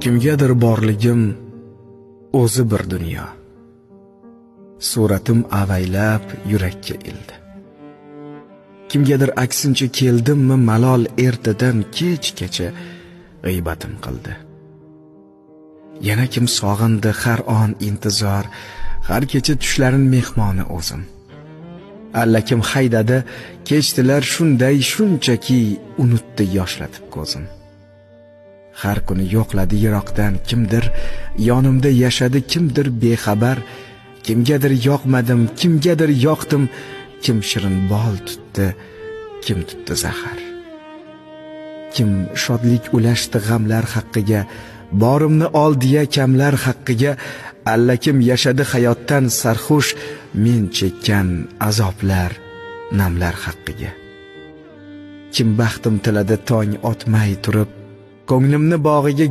Kimgadir borligim o'zi bir dunyo. Suratim avaylab yurakka ildi. Kimgadir aksincha keldimmi malol ertadan kechgacha g'iybatim qildi. Yana kim sog'indi har on intizor, har kecha tushlarin mehmoni o'zim. Alla kim haydadi, kechdilar shunday shunchaki unutdi yoshlatib ko'zim. Har kuni yo'qladi yiroqdan kimdir, yonimda yashadi kimdir bexabar. Kimgadir yoqmadim, kimgadir yoqdim, kim shirin bol tutdi, kim tutdi zahar. Kim shodlik ulashdi g'amlar haqqiga, borimni oldiya kamlar haqqiga. Alla kim yashadi hayotdan sarxush, men chekkan azoblar, namlar haqqiga. Kim baxtim tiladi tong otmay turib, ko'nglimni bog'iga